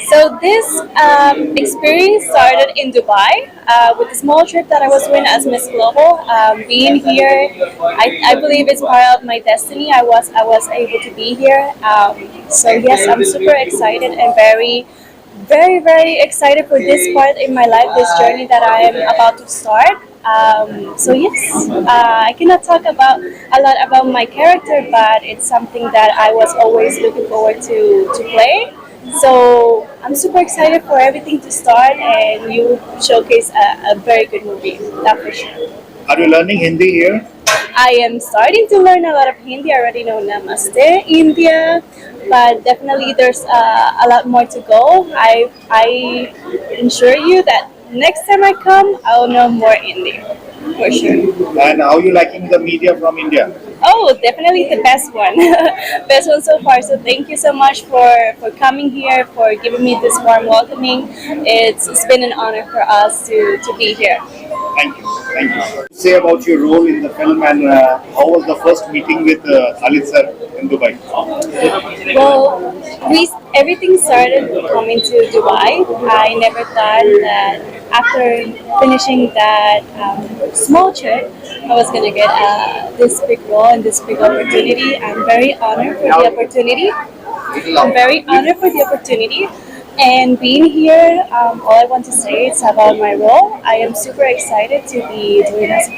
So this experience started in Dubai with a small trip that I was doing as Miss Global. Being here, I believe it's part of my destiny. I was able to be here. So yes, I'm super excited and very excited for this part in my life, this journey that I am about to start. So yes, I cannot talk about a lot about my character, but it's something that I was always looking forward to play. So I'm super excited for everything to start, and you showcase a very good movie, that for sure. Are you learning Hindi here? I am starting to learn a lot of Hindi. I already know Namaste, India, but definitely there's a lot more to go. I ensure you that next time I come, I will know more Hindi, for sure. And how you liking the media from India? Oh, definitely the best one. Best one so far. So thank you so much for coming here, for giving me this warm welcoming. It's been an honor for us to be here. Thank you. Thank you. Say about your role in the film and how was the first meeting with Khalid sir in Dubai? Well, everything started coming to Dubai. I never thought that after finishing that small trip, I was gonna get this big role and this big opportunity. I'm very honored for the opportunity. I'm very honored for the opportunity. And being here, all I want to say is about my role. I am super excited to be doing this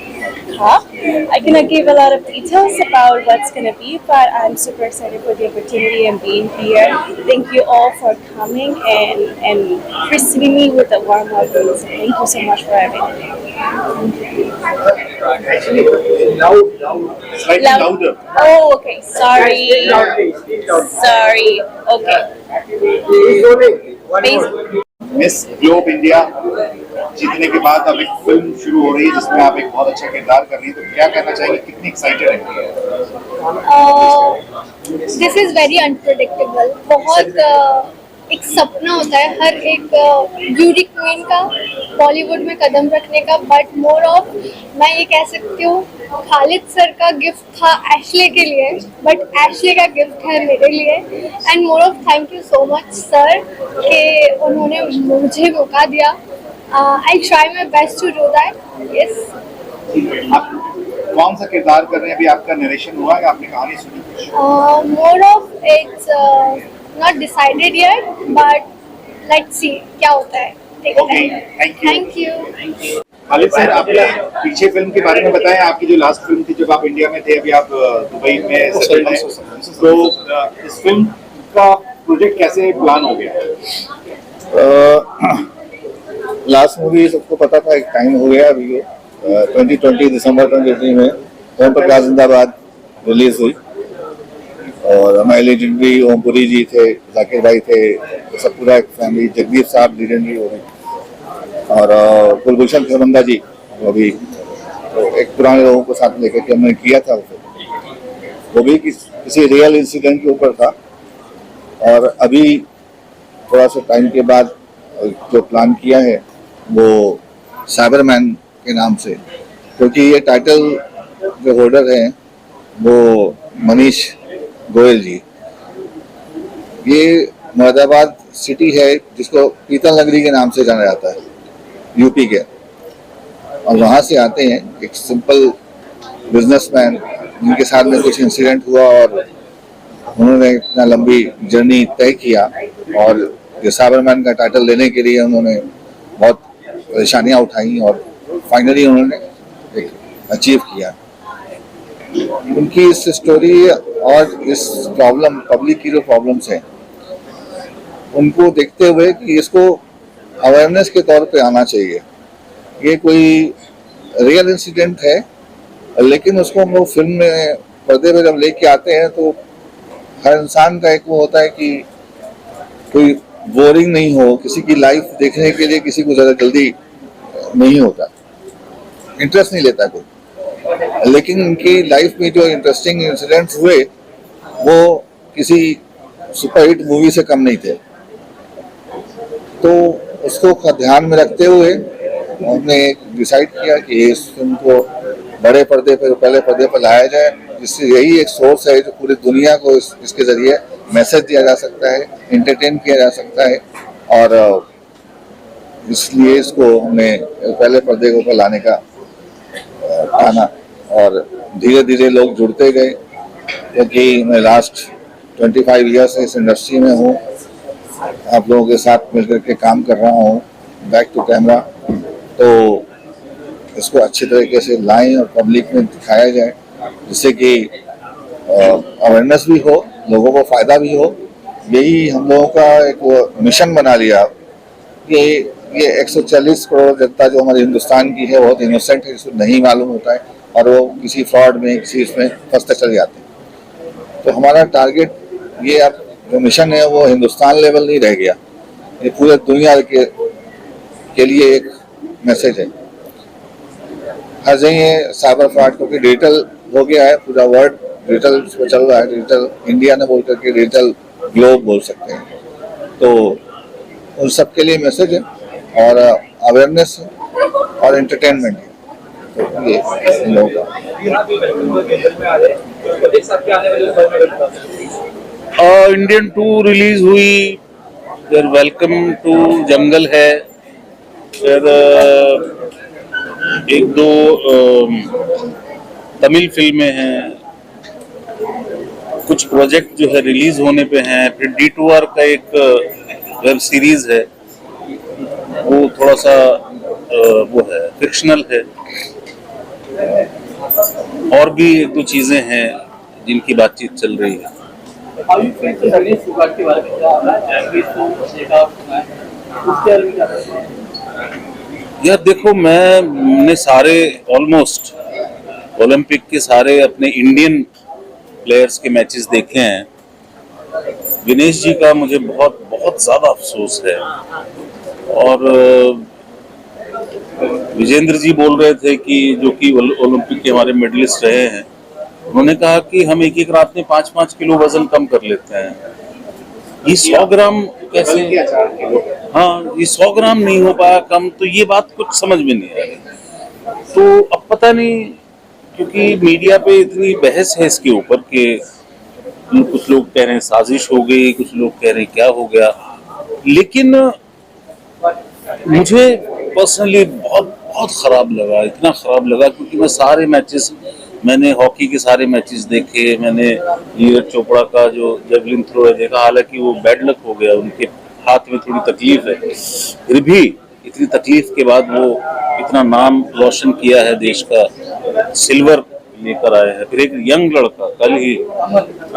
talk. I cannot give a lot of details about what's going to be, but I'm super excited for the opportunity and being here. Thank you all for coming and receiving me with a warm welcome. So thank you so much for everything. Slightly louder. Oh, okay. Sorry. Sorry. Okay. Miss globe India जीतने के बाद अब एक film शुरू हो रही है जिसमें आप एक बहुत अच्छा किरदार कर रही हैं, तो क्या कहना चाहेंगे, कितनी एक्साइटेड है? This is very unpredictable. बहुत एक सपना होता है हर एक ब्यूटी क्वीन का बॉलीवुड में कदम रखने का, बट मोर ऑफ मैं ये कह सकती हूँ खालिद सर का गिफ्ट था एशले के लिए, बट एशले का गिफ्ट है मेरे लिए। And more of thank you so much sir कि उन्होंने मुझे मौका दिया। I try my best to do that. Yes. आप कौन सा किरदार कर रहे हैं? अभी आपका नरेशन हुआ है, आपने कहानी सुनी? More of its not decided yet, but let's see क्या होता है। Thank you. खालिद सर, आपने पीछे फिल्म के बारे में बताएं। आपकी जो लास्ट फिल्म थी जब आप इंडिया में थे, अभी आप दुबई में सेटल्ड हैं, तो इस फिल्म का प्रोजेक्ट कैसे प्लान हो गया? लास्ट मूवी सबको पता था, एक टाइम हो गया अभी 2020 दिसंबर 2020 में ओम प्रकाश जिंदाबाद रिलीज हुई, और हमारे लेजेंडरी ओमपुरी जी थे, जाकिर भाई थे, सब पूरा एक फैमिली, जगदीप साहब लेजेंडरी हो गए, और कुलभूषण खरबंदा जी, वो भी तो एक पुराने लोगों को साथ लेकर के हमने किया था वो भी किसी रियल इंसिडेंट के ऊपर था। और अभी थोड़ा सा टाइम के बाद जो प्लान किया है वो साइबरमैन के नाम से, क्योंकि ये टाइटल जो होल्डर हैं वो मनीष गोयल जी, ये मुरादाबाद सिटी है जिसको पीतल नगरी के नाम से जाना जाता है, यूपी के, और वहाँ से आते हैं एक सिंपल बिजनेसमैन जिनके साथ में कुछ इंसिडेंट हुआ और उन्होंने इतना लंबी जर्नी तय किया, और ये साइबरमैन का टाइटल लेने के लिए उन्होंने बहुत परेशानियाँ उठाई और फाइनली उन्होंने एक अचीव किया। उनकी इस स्टोरी और इस प्रॉब्लम, पब्लिक की जो प्रॉब्लम्स हैं, उनको देखते हुए कि इसको अवेयरनेस के तौर पे आना चाहिए। ये कोई रियल इंसिडेंट है, लेकिन उसको हम लोग फिल्म में पर्दे पे जब लेके आते हैं तो हर इंसान का एक वो होता है कि कोई बोरिंग नहीं हो, किसी की लाइफ देखने के लिए किसी को ज़्यादा जल्दी नहीं होता, इंटरेस्ट नहीं लेता कोई, लेकिन उनकी लाइफ में जो इंटरेस्टिंग इंसिडेंट्स हुए वो किसी सुपरहिट मूवी से कम नहीं थे। तो उसको ध्यान में रखते हुए हमने डिसाइड किया कि इस फिल्म को बड़े पर्दे पर, पहले पर्दे पर लाया जाए, जिससे यही एक सोर्स है जो पूरी दुनिया को इसके जरिए मैसेज दिया जा सकता है, एंटरटेन किया जा सकता है, और इसलिए इसको हमने पहले पर्दे के ऊपर लाने का ठाना, और धीरे धीरे लोग जुड़ते गए, क्योंकि मैं लास्ट 25 ईयर से इस इंडस्ट्री में हूँ, आप लोगों के साथ मिलकर के काम कर रहा हूँ बैक टू कैमरा, तो इसको अच्छी तरीके से लाएं और पब्लिक में दिखाया जाए, जिससे कि अवेयरनेस भी हो, लोगों को फायदा भी हो। यही हम लोगों का एक मिशन बना लिया कि ये 140 करोड़ जनता जो हमारे हिंदुस्तान की है बहुत इनोसेंट है, इसको नहीं मालूम होता है और वो किसी फ्रॉड में किसी इसमें फंसते चले जाते हैं। तो हमारा टारगेट ये अब जो मिशन है वो हिंदुस्तान लेवल नहीं रह गया, ये पूरे दुनिया के लिए एक मैसेज है। हर जगह साइबर फ्रॉड क्योंकि डिजिटल हो गया है, पूरा वर्ल्ड डिजिटल पे चल रहा है, डिजिटल इंडिया ने बोल करके डिजिटल ग्लोब बोल सकते हैं, तो उन सब के लिए मैसेज है और अवेयरनेस है और एंटरटेनमेंट है। तो ये इन लोगों का इंडियन 2 रिलीज हुई, फिर वेलकम टू जंगल है, फिर एक दो तमिल फिल्में हैं, कुछ प्रोजेक्ट जो है रिलीज होने पे हैं, फिर D2R का एक वेब सीरीज है, वो थोड़ा सा वो है फिक्शनल है, और भी एक दो चीजें हैं जिनकी बातचीत चल रही है। यार देखो, मैंने सारे ऑलमोस्ट ओलंपिक के सारे अपने इंडियन प्लेयर्स के मैचेस देखे हैं। विनेश जी का मुझे बहुत बहुत ज्यादा अफसोस है, और विजेंद्र जी बोल रहे थे कि जो कि ओलंपिक के हमारे मेडलिस्ट रहे हैं, उन्होंने कहा कि हम एक एक रात में 5-5 किलो वजन कम कर लेते हैं। ये 100 ग्राम कैसे? हाँ, ये 100 ग्राम नहीं हो पाया कम, तो ये बात कुछ समझ में नहीं आ रही। तो अब पता नहीं, क्योंकि मीडिया पे इतनी बहस है इसके ऊपर कि कुछ लोग कह रहे हैं साजिश हो गई, कुछ लोग कह रहे हैं क्या हो गया, लेकिन मुझे पर्सनली बहुत बहुत खराब लगा, इतना खराब लगा क्योंकि मैं सारे मैचेस, मैंने हॉकी के सारे मैचेस देखे, मैंने नीरज चोपड़ा का जो जेवलिन थ्रो है देखा, हालांकि वो बैड लक हो गया, उनके हाथ में थोड़ी तकलीफ है, फिर भी इतनी तकलीफ के बाद वो इतना नाम रोशन किया है देश का, सिल्वर लेकर आए हैं। फिर एक यंग लड़का कल ही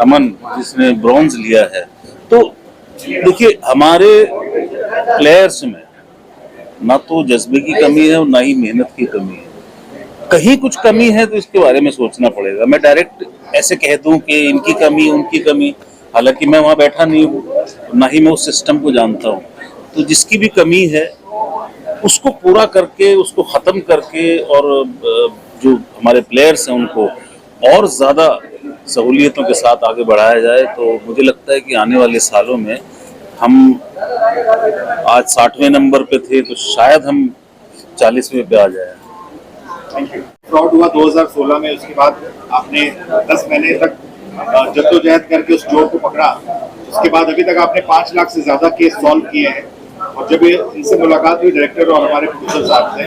अमन जिसने ब्रॉन्ज लिया है। तो देखिए, हमारे प्लेयर्स में ना तो जज्बे की कमी है और ना ही मेहनत की कमी है। कहीं कुछ कमी है तो इसके बारे में सोचना पड़ेगा। मैं डायरेक्ट ऐसे कह दूं कि इनकी कमी उनकी कमी, हालांकि मैं वहां बैठा नहीं हूँ, ना ही मैं उस सिस्टम को जानता हूँ। तो जिसकी भी कमी है उसको पूरा करके, उसको खत्म करके, और जो हमारे प्लेयर्स हैं उनको और ज्यादा सहूलियतों के साथ आगे बढ़ाया जाए, तो मुझे लगता है कि आने वाले सालों में हम आज 60वें नंबर पे थे, तो शायद हम 40वें पे आ जाए। फ्रॉड हुआ 2016 में, उसके बाद आपने 10 महीने तक जद्दोजहद करके उस चोर को पकड़ा। उसके बाद अभी तक आपने 5 लाख से ज्यादा केस सॉल्व किए हैं, और जब इनसे मुलाकात हुई डायरेक्टर और हमारे प्रोड्यूसर साहब से,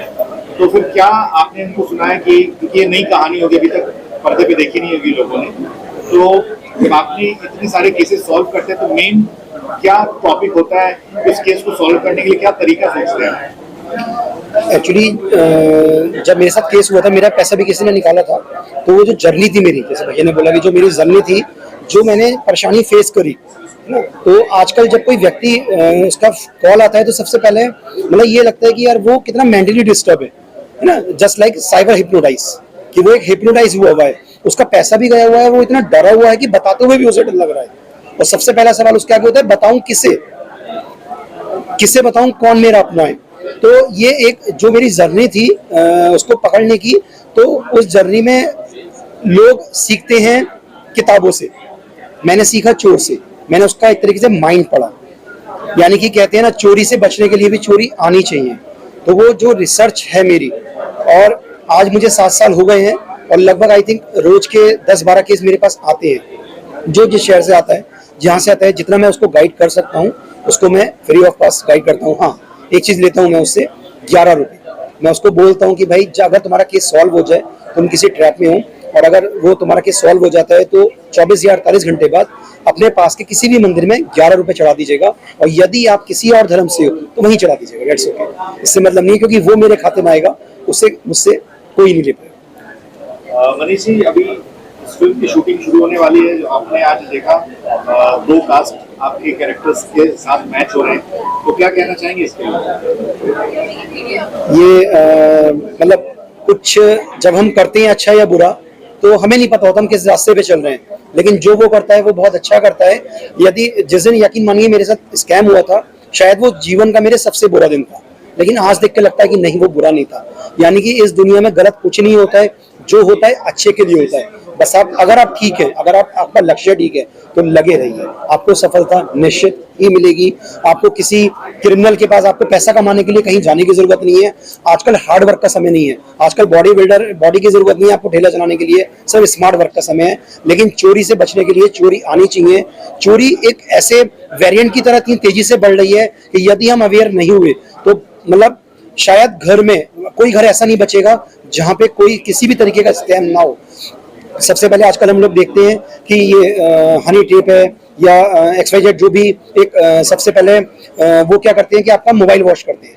तो फिर क्या आपने इनको सुनाया कि क्योंकि ये नई कहानी होगी, अभी तक पर्दे पे देखी नहीं होगी लोगों ने, तो जब आपने इतने सारे केसेस सॉल्व करते हैं तो मेन क्या टॉपिक होता है, इस केस को सॉल्व करने के लिए क्या तरीका सोचते हैं? एक्चुअली जब मेरे साथ केस हुआ था, मेरा पैसा भी किसी ने निकाला था, तो वो जो जर्नी थी मेरी, जैसे भैया ने बोला कि जो मेरी जर्नी थी, जो मैंने परेशानी फेस करी है ना, तो आजकल जब कोई व्यक्ति उसका कॉल आता है तो सबसे पहले मतलब ये लगता है कि यार वो कितना मेंटली डिस्टर्ब है ना, जस्ट लाइक साइबर हिप्नोटाइज, कि वो एक हिप्नोटाइज हुआ है, उसका पैसा भी गया हुआ है, वो इतना डरा हुआ है कि बताते हुए भी उसे डर लग रहा है। और सबसे पहला सवाल उसका क्या होता है, बताऊं किसे बताऊं, कौन मेरा अपना है। तो ये एक जो मेरी जर्नी थी उसको पकड़ने की, तो उस जर्नी में लोग सीखते हैं किताबों से, मैंने सीखा चोर से, मैंने उसका एक तरीके से माइंड पढ़ा, यानी कि कहते हैं ना, चोरी से बचने के लिए भी चोरी आनी चाहिए। तो वो जो रिसर्च है मेरी, और आज मुझे 7 साल हो गए हैं, और लगभग आई थिंक रोज के 10-12 केस मेरे पास आते हैं, जो जिस शहर से आता है। जहाँ से आता है जितना मैं उसको गाइड कर सकता हूँ उसको मैं फ्री ऑफ कॉस्ट गाइड करता हूँ। हाँ, एक चीज़ लेता हूँ मैं उससे 11 रुपये। मैं उसको बोलता हूँ कि भाई अगर तुम्हारा केस सॉल्व हो जाए, तुम किसी ट्रैप में हो और अगर वो तुम्हारा केस सॉल्व हो जाता है तो 24 या 48 घंटे बाद अपने पास के किसी भी मंदिर में 11 रुपये चढ़ा दीजिएगा, और यदि आप किसी और धर्म से हो तो वहीं चढ़ा दीजिएगा। That's okay. इससे मतलब नहीं, क्योंकि वो मेरे खाते में आएगा, उससे मुझसे कोई नहीं ले पाएगा। मनीष जी, अभी इस फिल्म की शूटिंग शुरू होने वाली है। जो आपने आज देखा, 2 कास्ट आपके कैरेक्टर्स के साथ मैच हो रहे हैं, तो क्या कहना चाहेंगे इसके लिए? ये मतलब कुछ जब हम करते हैं अच्छा या बुरा तो हमें नहीं पता होता हम किस रास्ते पे चल रहे हैं, लेकिन जो वो करता है वो बहुत अच्छा करता है। यदि जिस दिन यकीन मानिए मेरे साथ स्कैम हुआ था, शायद वो जीवन का मेरे सबसे बुरा दिन था, लेकिन आज देख के लगता है कि नहीं, वो बुरा नहीं था। यानी कि इस दुनिया में गलत कुछ नहीं होता है, जो होता है अच्छे के लिए होता है। बस अगर आप ठीक है, अगर आपका लक्ष्य ठीक है तो लगे रहिए, आपको सफलता निश्चित ही मिलेगी। आपको किसी क्रिमिनल के पास आपको पैसा कमाने के लिए कहीं जाने की जरूरत नहीं है। आजकल हार्ड वर्क का समय नहीं है, आजकल बॉडी की जरूरत नहीं है आपको ठेला चलाने के लिए, सब स्मार्ट वर्क का समय है। लेकिन चोरी से बचने के लिए चोरी आनी चाहिए। चोरी एक ऐसे वेरिएंट की तरह इतनी तेजी से बढ़ रही है कि यदि हम अवेयर नहीं हुए तो मतलब शायद घर में कोई घर ऐसा नहीं बचेगा जहां पे कोई किसी भी तरीके का स्कैम ना हो। सबसे पहले आजकल हम लोग देखते हैं कि ये हनी ट्रैप है या XYZ जो भी एक सबसे पहले वो क्या करते हैं कि आपका मोबाइल वॉश करते हैं,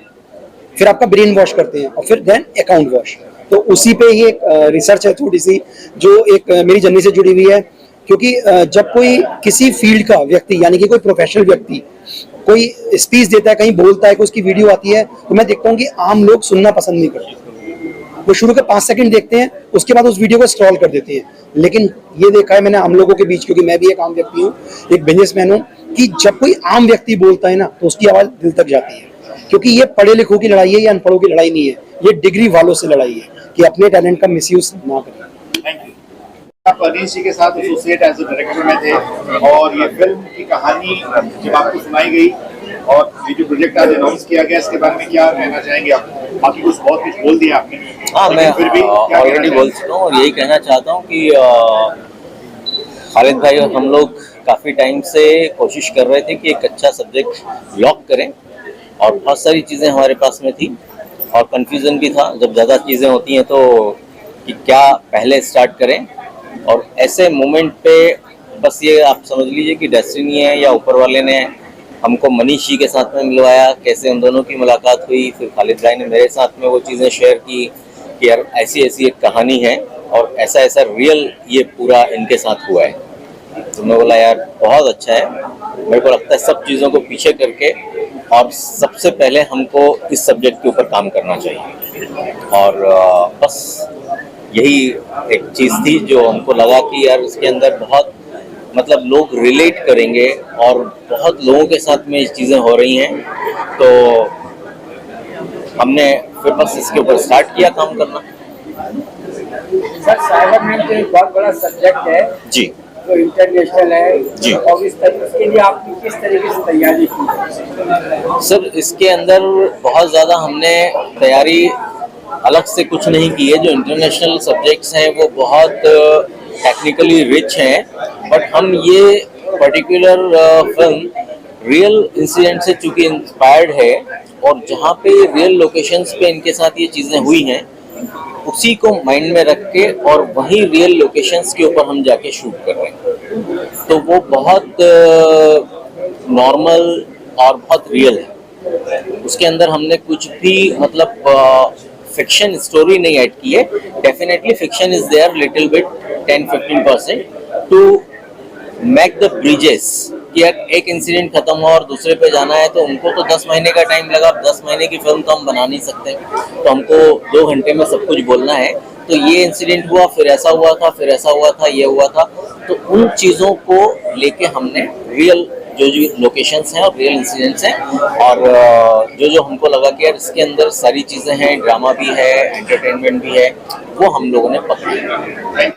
फिर आपका ब्रेन वॉश करते हैं और फिर देन अकाउंट वॉश। तो उसी पे ही एक रिसर्च है थोड़ी सी जो एक मेरी जर्नी से जुड़ी हुई है, क्योंकि जब कोई किसी फील्ड का व्यक्ति यानी कि कोई प्रोफेशनल व्यक्ति कोई स्पीच देता है, कहीं बोलता है, कोई उसकी वीडियो आती है, तो मैं देखता हूँ कि आम लोग सुनना पसंद नहीं करते। वो शुरू के 5 सेकंड देखते हैं, उसके बाद उस वीडियो को स्क्रॉल कर देते हैं। लेकिन ये देखा है मैंने आम लोगों के बीच, क्योंकि मैं भी एक आम व्यक्ति हूँ, एक बिजनेसमैन हूँ, कि जब कोई आम व्यक्ति बोलता है ना तो उसकी आवाज दिल तक जाती है। क्योंकि ये पढ़े लिखों की लड़ाई है या अनपढ़ों की लड़ाई नहीं है, ये डिग्री वालों से लड़ाई है कि अपने टैलेंट का मिसयूज ना करें। Thank you. आप अनिश जी के साथ एसोसिएट एज ए डायरेक्टर में थे, और ये फिल्म की कहानी जब आपको सुनाई गई और ये जो प्रोजेक्ट आज अनाउंस किया गया, इसके बारे में क्या कहना चाहेंगे आप? बाकी कुछ बहुत कुछ बोल दिया आपने। हाँ, मैं फिर भी ऑलरेडी बोल चुका हूँ और यही कहना चाहता हूँ कि खालिद भाई और हम लोग काफ़ी टाइम से कोशिश कर रहे थे कि एक अच्छा सब्जेक्ट लॉक करें, और बहुत सारी चीज़ें हमारे पास में थी और कन्फ्यूज़न भी था जब ज़्यादा चीज़ें होती हैं तो कि क्या पहले स्टार्ट करें। और ऐसे मोमेंट पे बस ये आप समझ लीजिए कि डेस्टिनी है या ऊपर वाले ने हमको मनीष जी के साथ में मिलवाया, कैसे उन दोनों की मुलाकात हुई, फिर खालिद भाई ने मेरे साथ में वो चीज़ें शेयर की कि यार ऐसी ऐसी एक कहानी है और ऐसा ऐसा रियल ये पूरा इनके साथ हुआ है। तो मैं बोला यार बहुत अच्छा है, मेरे को लगता है सब चीज़ों को पीछे करके और सबसे पहले हमको इस सब्जेक्ट के ऊपर काम करना चाहिए। और बस यही एक चीज़ थी जो हमको लगा कि यार इसके अंदर बहुत मतलब लोग रिलेट करेंगे और बहुत लोगों के साथ में ये चीज़ें हो रही हैं, तो हमने फिर बस इसके ऊपर स्टार्ट किया काम करना। सर, साइबरनेट एक बहुत बड़ा सब्जेक्ट है जी, जो इंटरनेशनल है जी। और इसके लिए आपने किस तरीके से तैयारी की? सर, इसके अंदर बहुत ज़्यादा हमने तैयारी अलग से कुछ नहीं की है। जो इंटरनेशनल सब्जेक्ट्स हैं वो बहुत टेक्निकली रिच हैं, बट हम ये पर्टिकुलर फिल्म रियल इंसिडेंट से चूँकि इंस्पायर्ड है और जहाँ पे रियल लोकेशंस पे इनके साथ ये चीज़ें हुई हैं उसी को माइंड में रख के और वहीं रियल लोकेशंस के ऊपर हम जाके शूट कर रहे हैं, तो वो बहुत नॉर्मल और बहुत रियल है। उसके अंदर हमने कुछ भी मतलब फिक्शन स्टोरी नहीं ऐड की है। Definitely fiction is there little bit 10-15% to make the bridges कि एक इंसिडेंट खत्म हुआ और दूसरे पे जाना है, तो उनको तो 10 महीने का टाइम लगा। 10 महीने की फिल्म तो हम बना नहीं सकते, तो हमको 2 घंटे में सब कुछ बोलना है। तो ये इंसिडेंट हुआ, फिर ऐसा हुआ था, फिर ऐसा हुआ था, ये हुआ था, तो उन चीज़ों को लेके हमने रियल जो लोकेशंस हैं और रियल इंसिडेंट्स हैं और जो हमको लगा कि यार इसके अंदर सारी चीज़ें हैं, ड्रामा भी है, एंटरटेनमेंट भी है, वो हम लोगों ने पकड़ी।